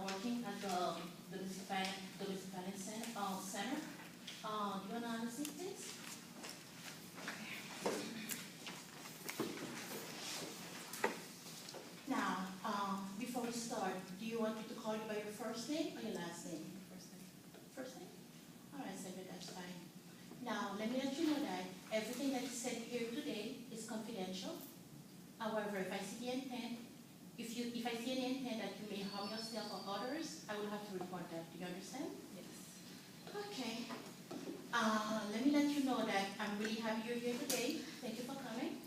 working at the Hispanic Center. Do you want to have a seat, please? Now, before we start, do you want me to call you by your first name or your last name? First name. First name? All right, Sandra, that's fine. Now, let me let you know that everything that is said here today is confidential. However, if I see the intent, if I see any intent that you may harm yourself or others, I will have to report that. Do you understand? Yes. Okay. Let me let you know that I'm really happy you're here today. Thank you for coming.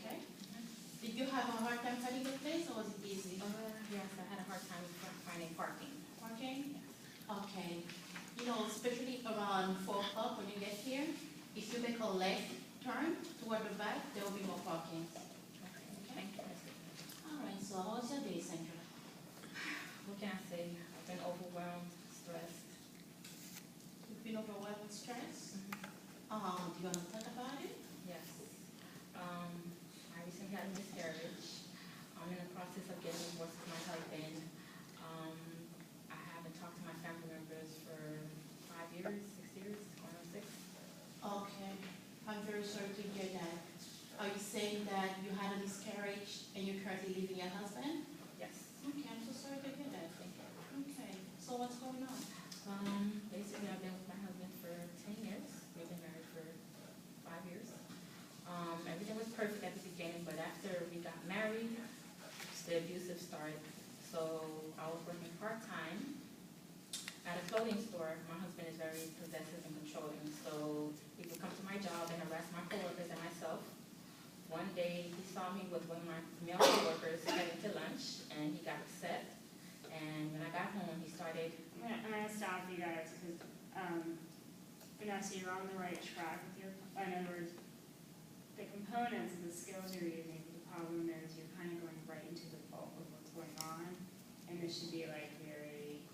Okay. Did you have a hard time finding the place, or was it easy? Yes, I had a hard time finding parking. Parking? Yes. Okay. You know, especially around 4 o'clock when you get here, if you make a left turn toward the back, there will be more parking. Okay. Thank you. That's good. All right. So how was your day, Sandra? What can I say? I've been overwhelmed, stressed. You've been overwhelmed with stress? Do you want to talk about it? Yes. I recently had a miscarriage. I'm in the process of getting divorced with my husband. I haven't talked to my family members for 5 years, 6 years, going on 6. Okay. I'm very sorry to hear that. Are you saying that you had a miscarriage and you're currently leaving your husband? Yes. Okay, I'm so sorry to hear that. Thank you. Okay. So what's going on? Basically, I've been with my husband for 10 years. We've been married for 5 years. Everything was perfect at the beginning, but after we got married, the abusive started. So I was working part-time at a clothing store. My husband is very possessive and controlling, so he would come to my job and harass my coworkers and myself. One day, he saw me with one of my male coworkers heading to lunch, and he got upset. And when I got home, he started. I'm gonna stop you guys because Vanessa, you're on the right track with your. In other words, the components and the skills you're using. The problem is you're kind of going right into the bulk of what's going on, and this should be like very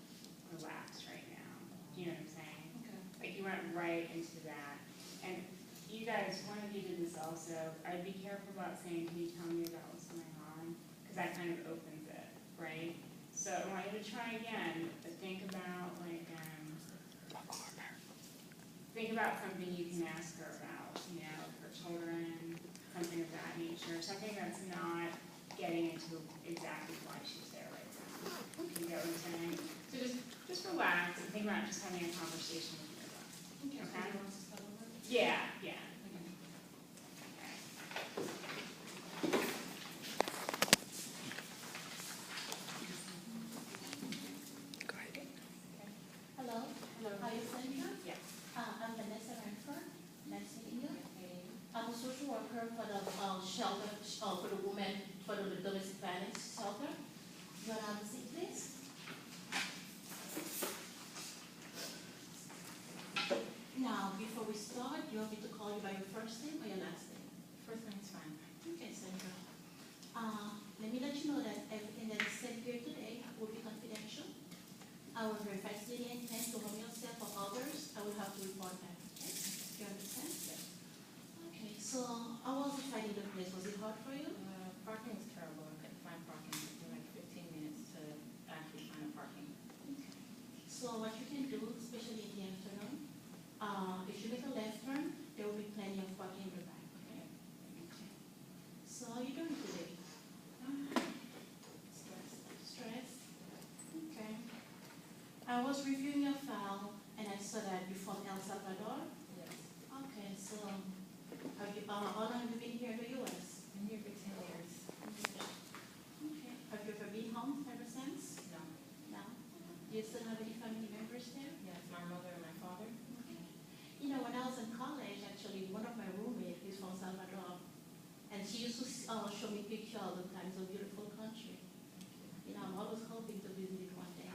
relaxed right now. Do you know what I'm saying? Okay. Like you went right into that, and you guys, one of you did this also. I'd be careful about saying, "Can you tell me about what's going on?" Because that kind of opens it, right? So I want you to try again, but think about think about something you can ask her about, you know, her children, something of that nature, something that's not getting into exactly why she's there right now. You get what I'm saying? So just relax and think about just having a conversation with your boss. Okay. So you want to start over? Yeah, yeah. Hello. Hello. Are you Sandra? Yes. I'm Vanessa Ranford. Nice meeting you. I'm a social worker for the shelter, for the women, for the domestic violence shelter. You want to have a seat, please? Now, before we start, do you want me to call you by your first name or your last name? First name is fine. Okay, Sandra. Let me let you know that everything that is said here today will be confidential. However, if I see any intent to harm yourself or others, I will have to report that. Okay? Do you understand? Yes. Okay, so how was it finding the place? Was it hard for you? Parking was terrible. I couldn't find parking. It took me like 15 minutes to actually find a parking. Okay. So what you can do, especially in the afternoon, if you make a left turn, there will be plenty of parking in the back. Okay? Okay. So how are you doing today? Stressed? Okay. I was reviewing your file and I saw that you're from El Salvador. Yes. Okay, so how long have you been here in the U.S.? Been here for 10 years. Okay. Have you ever been home ever since? No. No? Do you still have any family members there? Yes, my mother and my father. Okay. You know, when I was in college, actually, one of my roommates is from Salvador. And she used to show me pictures all the time. It's a beautiful country. You know, I'm always hoping to visit it one day.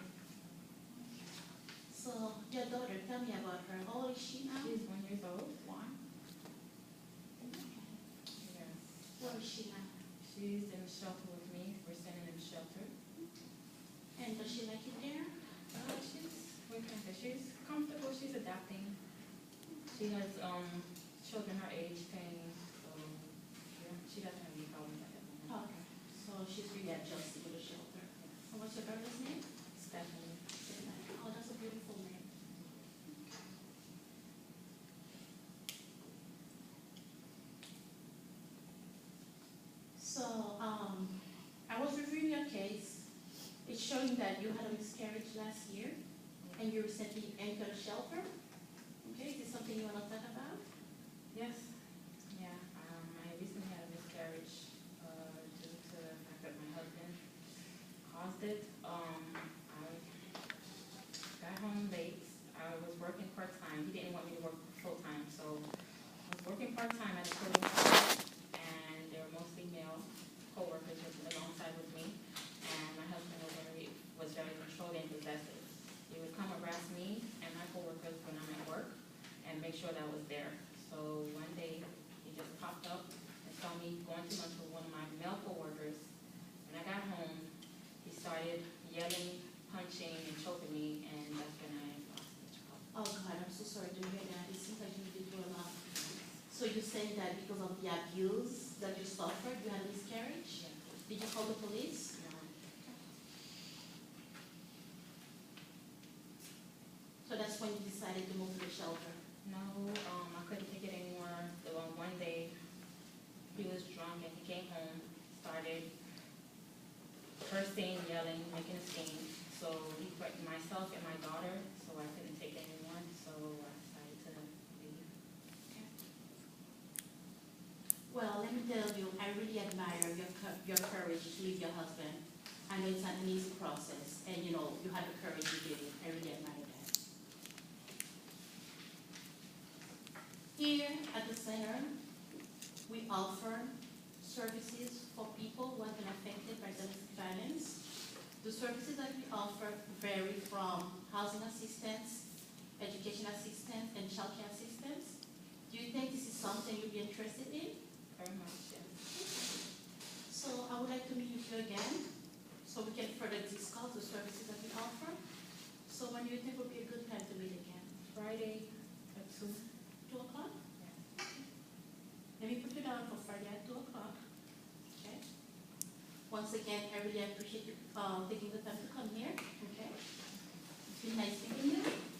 So, your daughter, tell me about her. How old is she now? She's 1 year old. 1. Okay. Yes. Where is she now? She's in the shelter with me. We're staying in the shelter. And does she like it there? She's comfortable. She's adapting. She has children her age paying, so yeah, she doesn't have any problems at that moment. Okay. So she's really adjusted to the shelter. And what's your daughter's name? showing that you had a miscarriage last year and you recently entered a shelter. Okay, is this something you want to talk about? Yes, yeah, I recently had a miscarriage, due to the fact that my husband caused it. I got home late, I was working part-time, he didn't want me to work full-time, so I was working part-time at a clothing store, and they were mostly male co-workers working alongside with me, and my husband was very controlling and possessive. He would come harass me and my co-workers when I'm at work, and make sure that I was there. So one day, he just popped up and saw me going to lunch with one of my male coworkers. When I got home, he started yelling, punching, and choking me, and that's when I lost the child. Oh God, I'm so sorry to hear that. It seems like you did do a lot. So you're saying that because of the abuse that you suffered, you had a miscarriage? Yeah. Did you call the police? No. So that's when you decided to move to the shelter? No, I couldn't take it anymore. One day, he was drunk and he came home, started cursing, yelling, making a scene. So he threatened myself and my daughter, so I couldn't take it anymore, so I decided to leave. Well, let me tell you, I really admire your courage to leave your husband. I know it's not an easy process, and you know, you had the courage to do it. I really admire that. Here at the center, we offer services for people who have been affected by domestic violence. The services that we offer vary from housing assistance, education assistance, and childcare assistance. Do you think this is something you'd be interested in? Very much, yes. So I would like to meet with you again, so we can further discuss the services that we offer. So when do you think would be a good time to meet again? Friday at 2. 2 o'clock? Yeah. Let me put you down for Friday at 2 o'clock. Okay? Once again, I really appreciate you taking the time to come here. Okay? It's been nice meeting you.